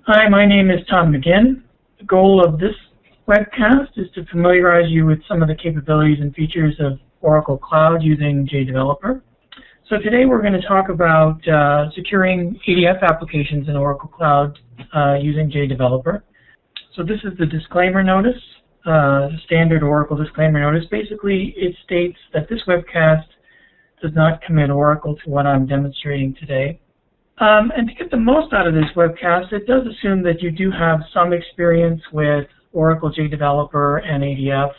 Hi, my name is Tom McGinn. The goal of this webcast is to familiarize you with some of the capabilities and features of Oracle Cloud using JDeveloper. So today we're going to talk about securing ADF applications in Oracle Cloud using JDeveloper. So this is the disclaimer notice, the standard Oracle disclaimer notice. Basically, it states that this webcast does not commit Oracle to what I'm demonstrating today. And to get the most out of this webcast, it does assume that you do have some experience with Oracle JDeveloper and ADF,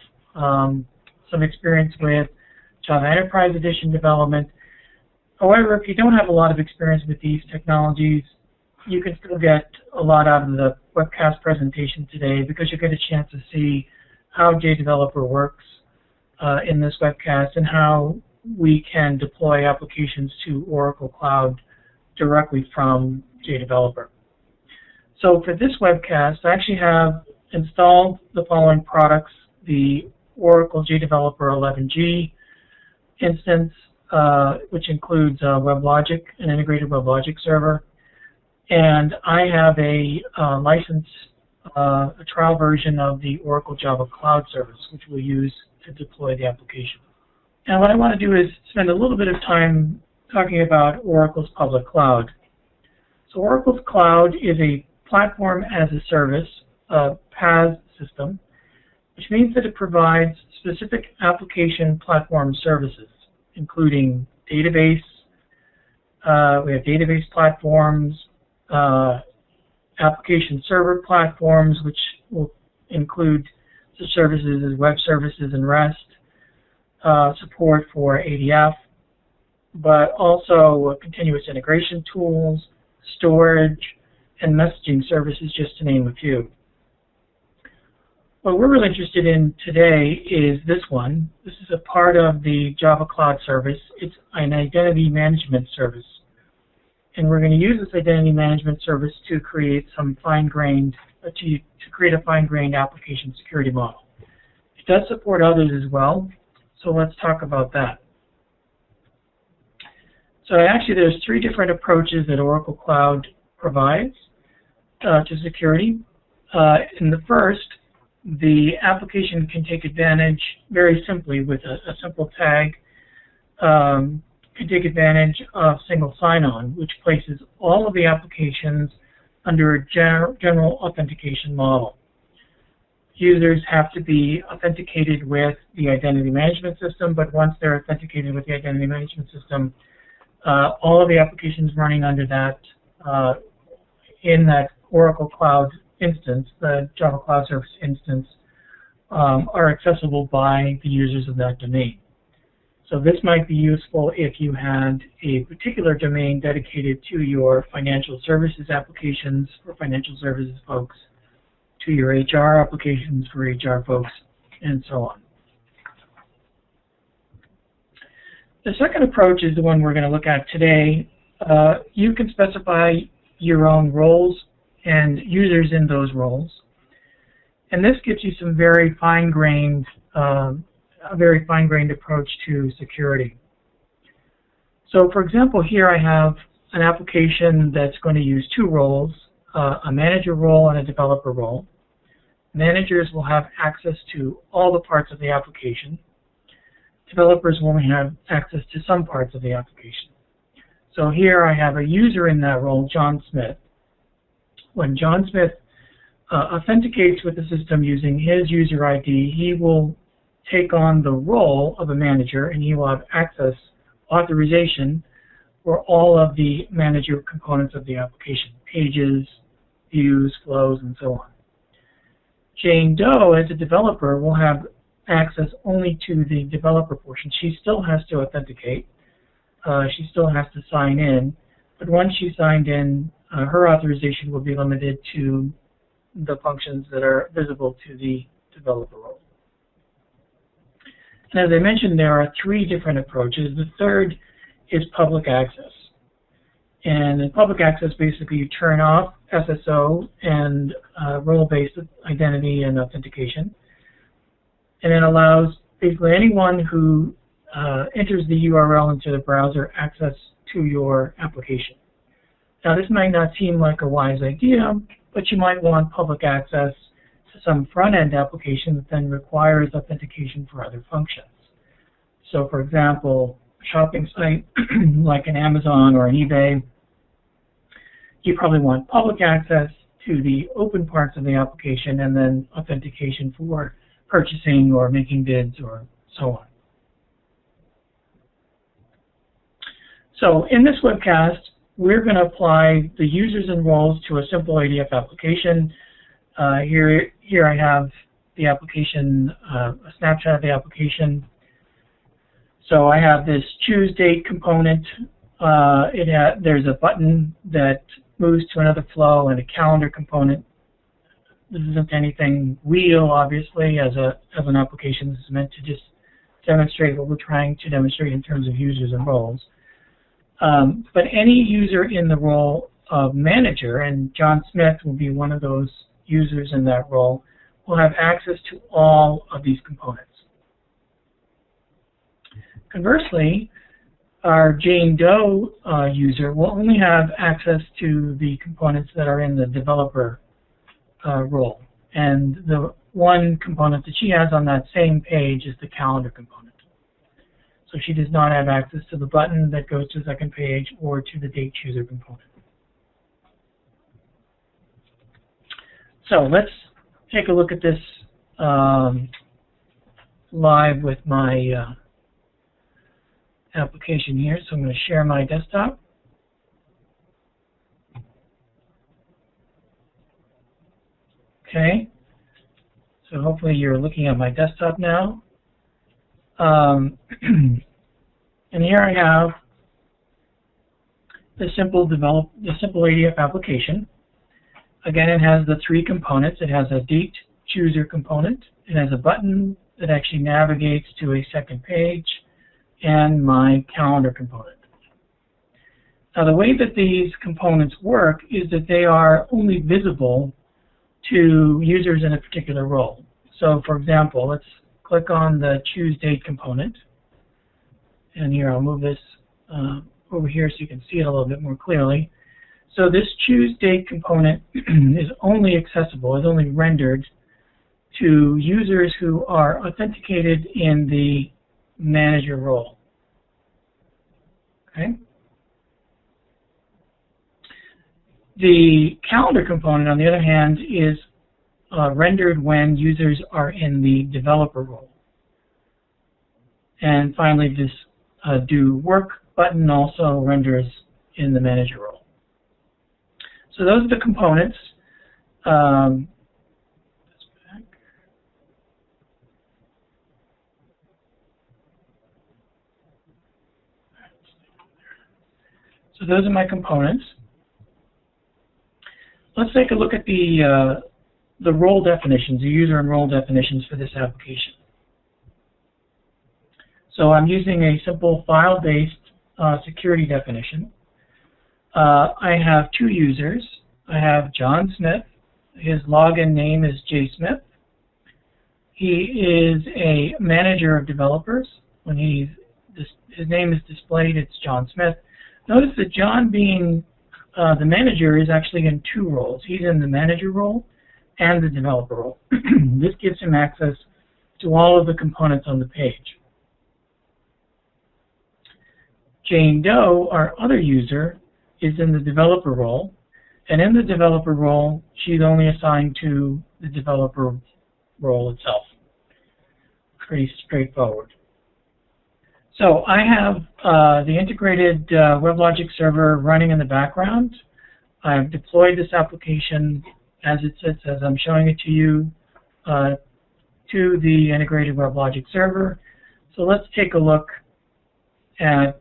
some experience with Java Enterprise Edition development. However, if you don't have a lot of experience with these technologies, you can still get a lot out of the webcast presentation today because you get a chance to see how JDeveloper works in this webcast and how we can deploy applications to Oracle Cloud directly from JDeveloper. So for this webcast, I actually have installed the following products: the Oracle JDeveloper 11G instance, which includes WebLogic, an integrated WebLogic server, and I have a trial version of the Oracle Java Cloud Service, which we'll use to deploy the application. And what I want to do is spend a little bit of time talking about Oracle's public cloud. So Oracle's cloud is a platform as a service, PaaS system, which means that it provides specific application platform services, including database. We have database platforms, application server platforms, which will include the services as web services and REST, support for ADF, but also continuous integration tools, storage, and messaging services, just to name a few. What we're really interested in today is this one. This is a part of the Java Cloud Service. It's an identity management service. And we're going to use this identity management service to create some fine-grained, to create a fine-grained application security model. It does support others as well, so let's talk about that. So actually there's three different approaches that Oracle Cloud provides to security. In the first, the application can take advantage very simply with a simple tag, can take advantage of single sign-on, which places all of the applications under a general authentication model. Users have to be authenticated with the identity management system, but once they're authenticated with the identity management system, all of the applications running under that, in that Oracle Cloud instance, the Java Cloud Service instance, are accessible by the users of that domain. So this might be useful if you had a particular domain dedicated to your financial services applications for financial services folks, to your HR applications for HR folks, and so on. The second approach is the one we're going to look at today. You can specify your own roles and users in those roles, and this gives you some very fine-grained, a very fine-grained approach to security. So, for example, here I have an application that's going to use two roles, a manager role and a developer role. Managers will have access to all the parts of the application. Developers will only have access to some parts of the application. So here I have a user in that role, John Smith. When John Smith authenticates with the system using his user ID, he will take on the role of a manager, and he will have access, authorization, for all of the manager components of the application: pages, views, flows, and so on. Jane Doe, as a developer, will have access only to the developer portion. She still has to authenticate. She still has to sign in. But once she's signed in, her authorization will be limited to the functions that are visible to the developer role. And as I mentioned, there are three different approaches. The third is public access. And in public access, basically you turn off SSO and role-based identity and authentication, and it allows basically anyone who enters the URL into the browser access to your application. Now, this might not seem like a wise idea, but you might want public access to some front-end application that then requires authentication for other functions. So for example, a shopping site like an Amazon or an eBay, you probably want public access to the open parts of the application and then authentication for purchasing or making bids or so on. So in this webcast, we're going to apply the users and roles to a simple ADF application. Here I have the application, a snapshot of the application. So I have this choose date component. There's a button that moves to another flow and a calendar component. This isn't anything real, obviously, as an application. This is meant to just demonstrate what we're trying to demonstrate in terms of users and roles. But any user in the role of manager, and John Smith will be one of those users in that role, will have access to all of these components. Conversely, our Jane Doe user will only have access to the components that are in the developer role. And the one component that she has on that same page is the calendar component. So she does not have access to the button that goes to the second page or to the date chooser component. So let's take a look at this live with my application here. So I'm going to share my desktop. Okay. So hopefully you're looking at my desktop now. And here I have the simple ADF application. Again, it has the three components. It has a date chooser component. It has a button that actually navigates to a second page, and my calendar component. Now, the way that these components work is that they are only visible to users in a particular role. So, for example, let's click on the choose date component. And here, I'll move this over here so you can see it a little bit more clearly. So this choose date component is only accessible, is only rendered to users who are authenticated in the manager role. Okay. The calendar component, on the other hand, is rendered when users are in the developer role. And finally, this do work button also renders in the manager role. So those are the components. So those are my components. Let's take a look at the role definitions, the user and role definitions for this application. So I'm using a simple file-based security definition. I have two users. I have John Smith. His login name is J. Smith. He is a manager of developers. When his name is displayed, it's John Smith. Notice that John, being the manager, is actually in two roles. He's in the manager role and the developer role. This gives him access to all of the components on the page. Jane Doe, our other user, is in the developer role, and in the developer role, she's only assigned to the developer role itself. Pretty straightforward. So I have the integrated WebLogic server running in the background. I've deployed this application as it sits, as I'm showing it to you, to the integrated WebLogic server. So let's take a look at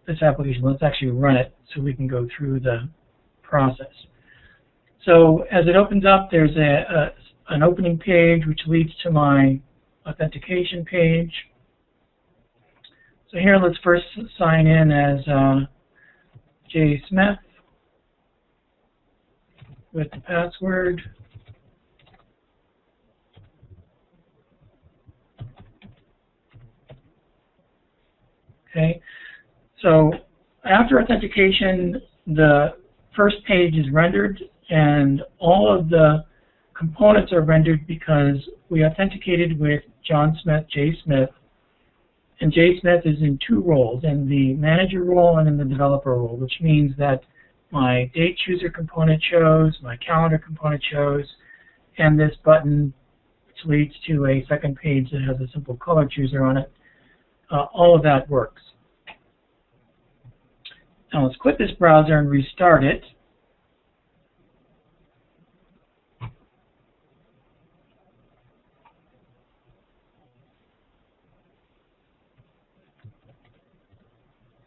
this application. Let's actually run it so we can go through the process. So as it opens up, there's an opening page which leads to my authentication page. So here, let's first sign in as J. Smith with the password. Okay, so after authentication, the first page is rendered, and all of the components are rendered because we authenticated with John Smith, J. Smith, and J. Smith is in two roles, in the manager role and in the developer role, which means that my date chooser component shows, my calendar component shows, and this button, which leads to a second page that has a simple color chooser on it, all of that works. Now let's quit this browser and restart it.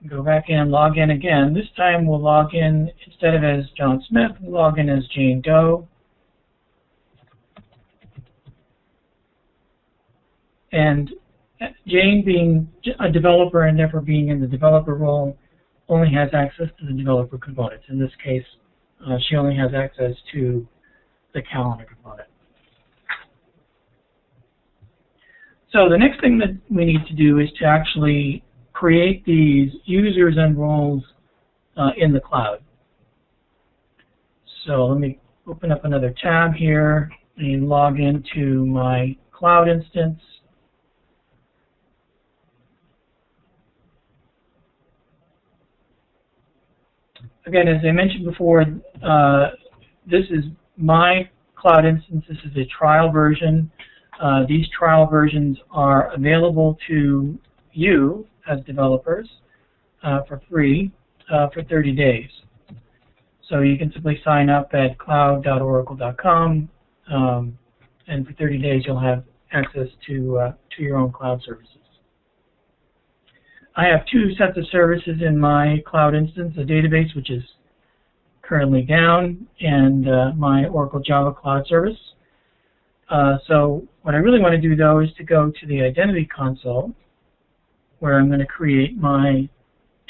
Go back in and log in again. This time we'll log in, instead of as John Smith, we'll log in as Jane Doe. And Jane, being a developer and therefore being in the developer role, only has access to the developer components. In this case, she only has access to the calendar component. So the next thing that we need to do is to actually create these users and roles in the cloud. So let me open up another tab here and log into my cloud instance. Again, as I mentioned before, this is my cloud instance. This is a trial version. These trial versions are available to you as developers for free for 30 days. So you can simply sign up at cloud.oracle.com, and for 30 days you'll have access to your own cloud services. I have two sets of services in my cloud instance, a database, which is currently down, and my Oracle Java Cloud Service. So what I really want to do, though, is to go to the Identity Console, where I'm going to create my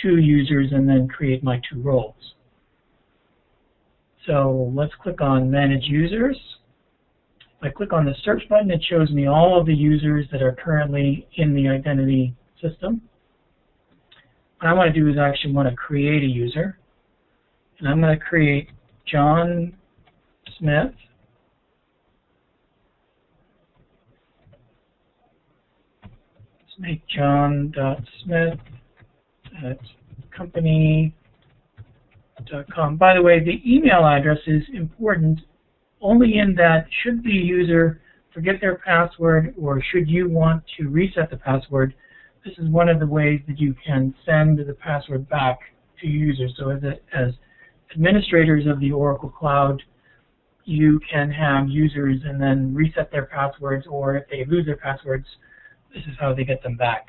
two users and then create my two roles. So let's click on Manage Users. If I click on the search button, it shows me all of the users that are currently in the identity system. What I want to do is I actually want to create a user. And I'm going to create John Smith. Let's make john.smith at company.com. By the way, the email address is important only in that should the user forget their password or should you want to reset the password, this is one of the ways that you can send the password back to users. So as administrators of the Oracle Cloud, you can have users and then reset their passwords, or if they lose their passwords, this is how they get them back.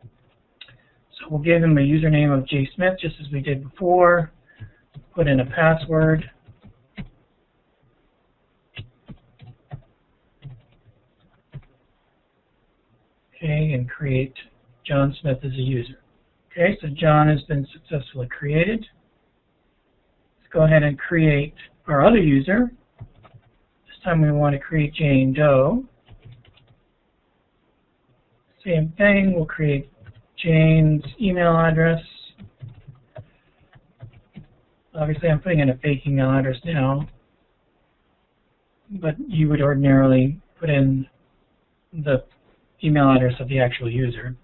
So we'll give them a username of J. Smith, just as we did before. Put in a password. Okay, and create John Smith as a user. Okay, so John has been successfully created. Let's go ahead and create our other user. This time we want to create Jane Doe. Same thing, we'll create Jane's email address. Obviously I'm putting in a fake email address now, but you would ordinarily put in the email address of the actual user.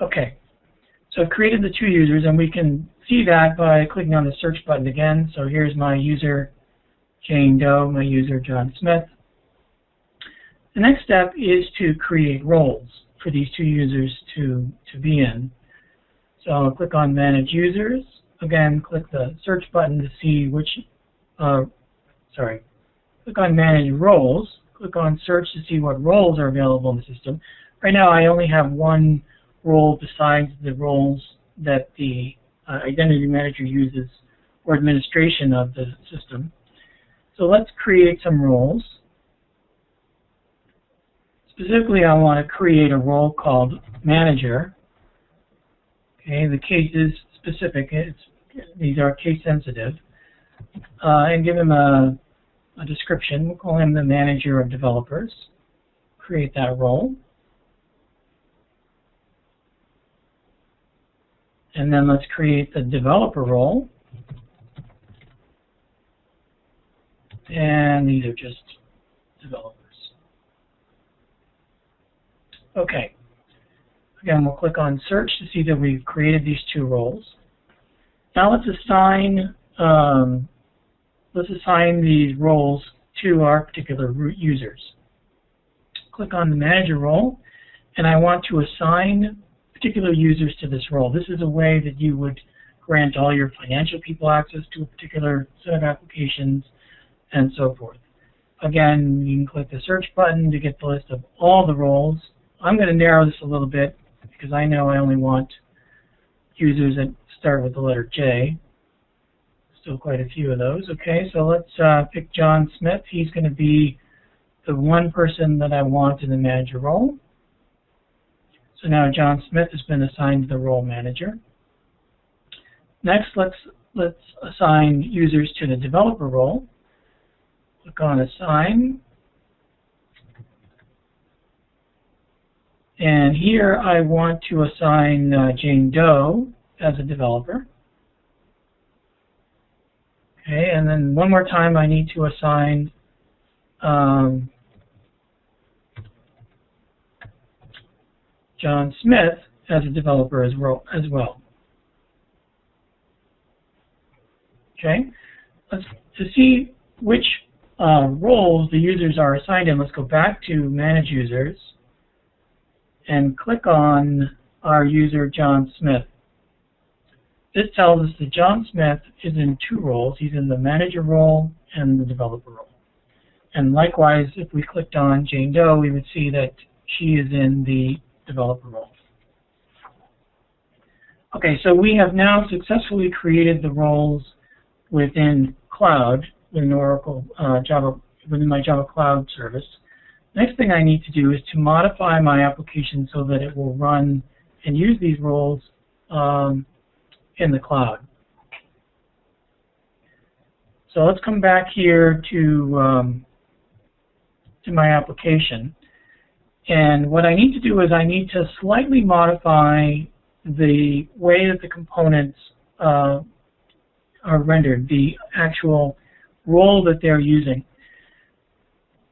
Okay, so I've created the two users, and we can see that by clicking on the search button again. So here's my user Jane Doe, my user John Smith. The next step is to create roles for these two users to be in. So I'll click on Manage Users. Again, click the search button to see which, click on Manage Roles. Click on Search to see what roles are available in the system. Right now I only have one role besides the roles that the Identity Manager uses for administration of the system. So let's create some roles. Specifically, I want to create a role called Manager. Okay, the case is specific. These are case sensitive. And give him a description. We'll call him the Manager of Developers. create that role. And then let's create the developer role. And these are just developers. Okay. Again, we'll click on search to see that we've created these two roles. Now let's assign these roles to our particular root users. Click on the manager role, and I want to assign particular users to this role. This is a way that you would grant all your financial people access to a particular set of applications and so forth. Again, you can click the search button to get the list of all the roles. I'm going to narrow this a little bit because I know I only want users that start with the letter J. Still quite a few of those. Okay, so let's pick John Smith. He's going to be the one person that I want in the manager role. So now John Smith has been assigned to the role manager. Next, let's assign users to the developer role. Click on Assign. And here I want to assign Jane Doe as a developer. Okay, and then one more time I need to assign John Smith as a developer as well. Okay, to see which roles the users are assigned in, let's go back to Manage Users and click on our user John Smith. This tells us that John Smith is in two roles. He's in the manager role and the developer role. And likewise, if we clicked on Jane Doe, we would see that she is in the developer role. Okay, so we have now successfully created the roles within Cloud, within Oracle within my Java Cloud service. Next thing I need to do is to modify my application so that it will run and use these roles in the cloud. So let's come back here to my application. And what I need to do is I need to slightly modify the way that the components are rendered, the actual role that they're using.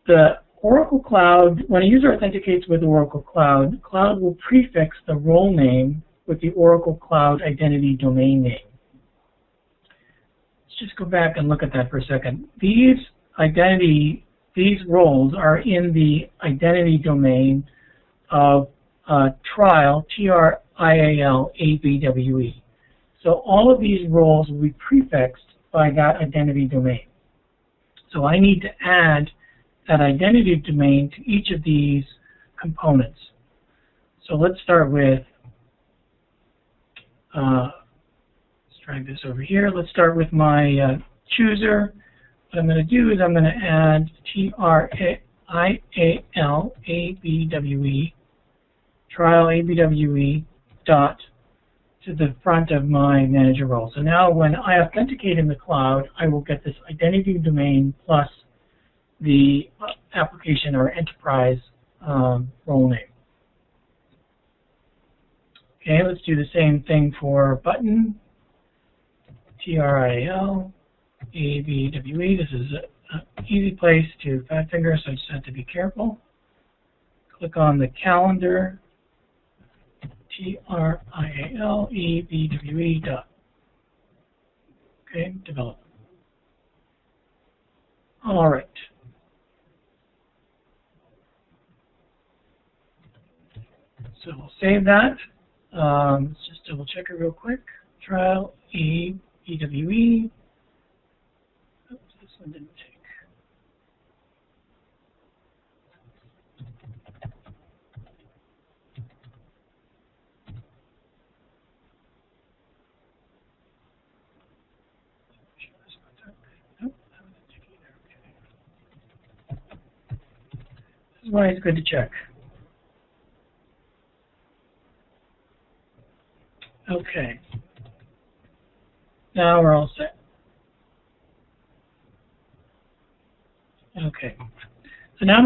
The Oracle Cloud, when a user authenticates with Oracle Cloud, Cloud will prefix the role name with the Oracle Cloud identity domain name. Let's just go back and look at that for a second. These roles are in the identity domain of trial, T-R-I-A-L, A-B-W-E. So all of these roles will be prefixed by that identity domain. So I need to add that identity domain to each of these components. So let's start with, let's drag this over here. Let's start with my chooser. What I'm going to do is I'm going to add T-R-I-A-L, A-B-W-E, trial A-B-W-E dot to the front of my manager role. So now when I authenticate in the cloud, I will get this identity domain plus the application or enterprise role name. Okay, let's do the same thing for button, T-R-I-A-L, A-B-W-E. This is an easy place to fat finger, so I just have to be careful. Click on the calendar, T-R-I-A-L-E-B-W-E dot. Okay, develop. All right. So we'll save that. Let's just double check it real quick. Trial E-B-W-E. Oops, this one didn't take. Nope, that one didn't take either. Okay. This is why it's good to check. Okay. Now we're all set. Okay. So now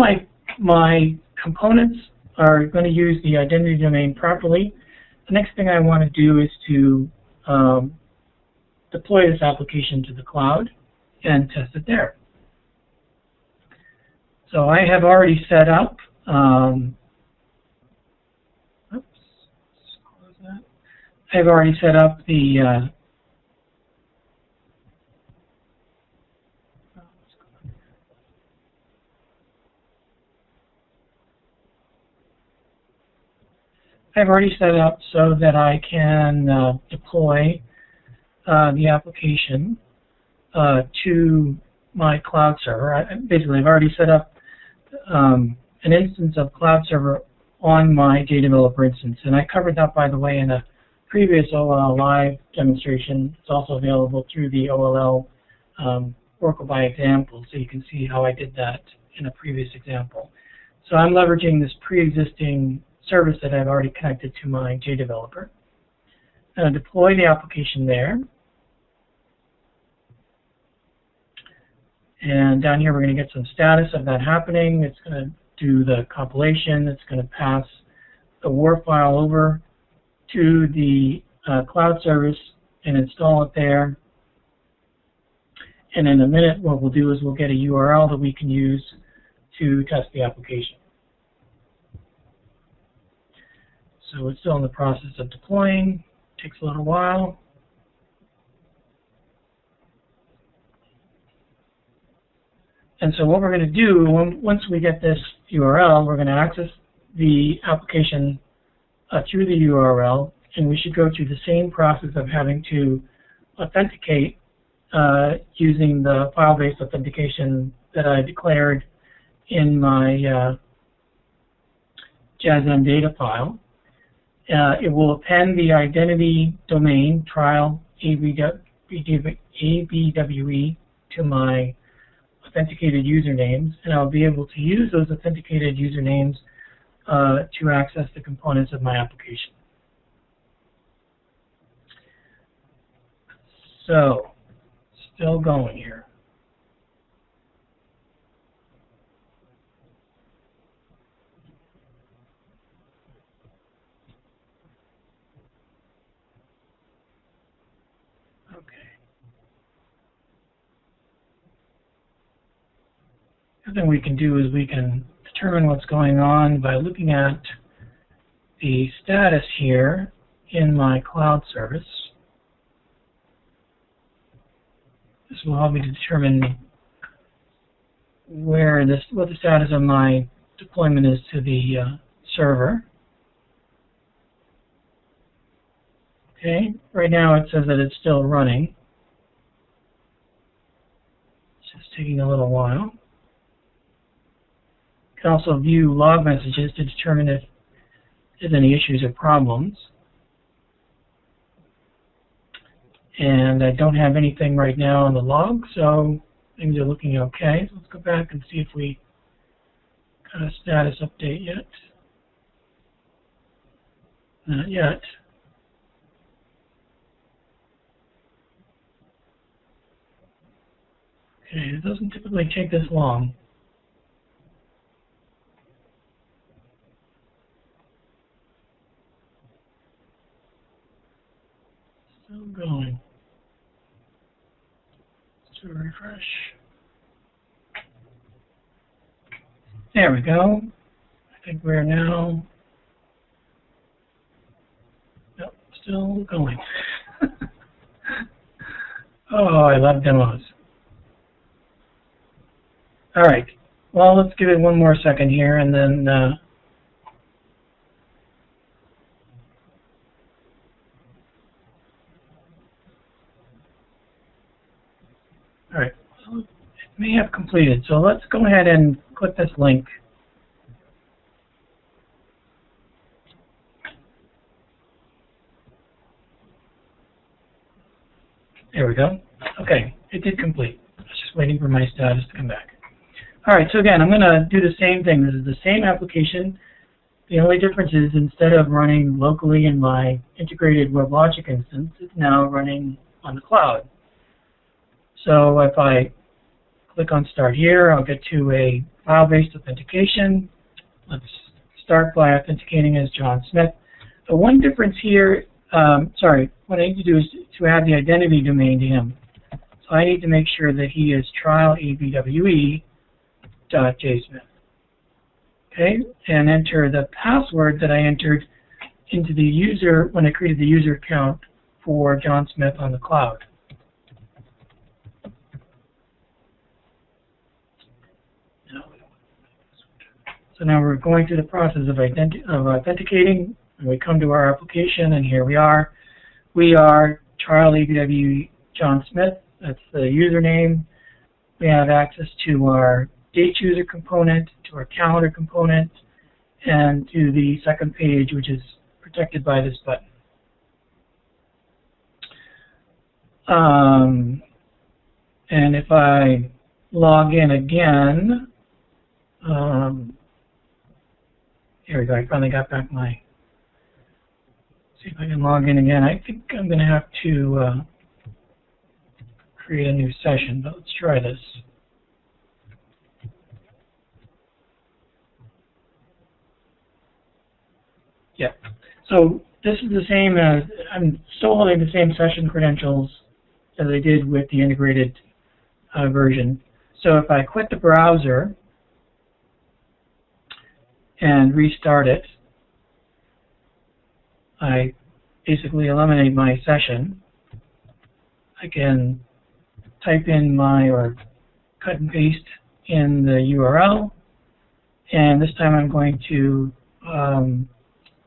my components are going to use the identity domain properly, the next thing I want to do is to deploy this application to the cloud and test it there. So I have already set up, I've already set up the I've already set it up so that I can deploy the application to my cloud server. Basically, I've already set up an instance of cloud server on my JDeveloper instance, and I covered that, by the way, in a previous OLL Live demonstration. It's also available through the OLL Oracle by Example, so you can see how I did that in a previous example. So I'm leveraging this pre-existing service that I've already connected to my JDeveloper. I'm going to deploy the application there. And down here we're going to get some status of that happening. It's going to do the compilation. It's going to pass the WAR file over to the cloud service and install it there. And in a minute what we'll do is we'll get a URL that we can use to test the application. So it's still in the process of deploying. Takes a little while. And so what we're going to do, once we get this URL, we're going to access the application through the URL, and we should go through the same process of having to authenticate using the file-based authentication that I declared in my JSON data file. It will append the identity domain trial ABWE to my authenticated usernames, and I'll be able to use those authenticated usernames to access the components of my application. So, still going here. The thing we can do is we can determine what's going on by looking at the status here in my cloud service. This will help me to determine what the status of my deployment is to the server. Okay, right now it says that it's still running. It's just taking a little while. You can also view log messages to determine if there's any issues or problems. And I don't have anything right now on the log, so things are looking okay. So let's go back and see if we got a status update yet. Not yet. Okay, it doesn't typically take this long. Still going. Let's do a refresh. There we go. I think we're now. Nope, still going. Oh, I love demos. All right. Well, let's give it one more second here, and then. All right, so it may have completed. So let's go ahead and click this link. There we go. Okay, it did complete. I was just waiting for my status to come back. All right, so again, I'm going to do the same thing. This is the same application. The only difference is instead of running locally in my integrated WebLogic instance, it's now running on the cloud. So if I click on Start here, I'll get to a file-based authentication. let's start by authenticating as John Smith. The one difference here, what I need to do is to add the identity domain to him. So I need to make sure that he is trialabwe.jsmith. Okay, and enter the password that I entered into the user when I created the user account for John Smith on the cloud. So now we're going through the process of authenticating, and we come to our application, and here we are. We are trialabwe John Smith. That's the username. We have access to our date user component, to our calendar component, and to the second page, which is protected by this button. And if I log in again, here we go, I finally got back my, see if I can log in again. I think I'm going to have to create a new session, but let's try this. Yeah, so this is the same as, I'm still holding the same session credentials as I did with the integrated version. So if I quit the browser and restart it, I basically eliminate my session. I can type in or cut and paste in the URL, and this time I'm going to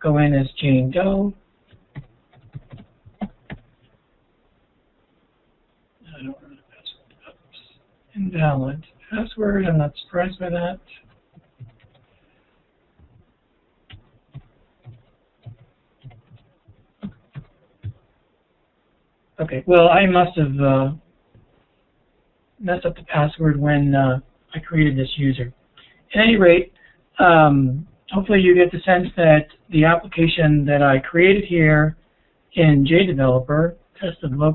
go in as Jane Doe. I don't remember the password. Oops. Invalid password. I'm not surprised by that. Okay, well, I must have messed up the password when I created this user. At any rate, hopefully you get the sense that the application that I created here in JDeveloper, tested local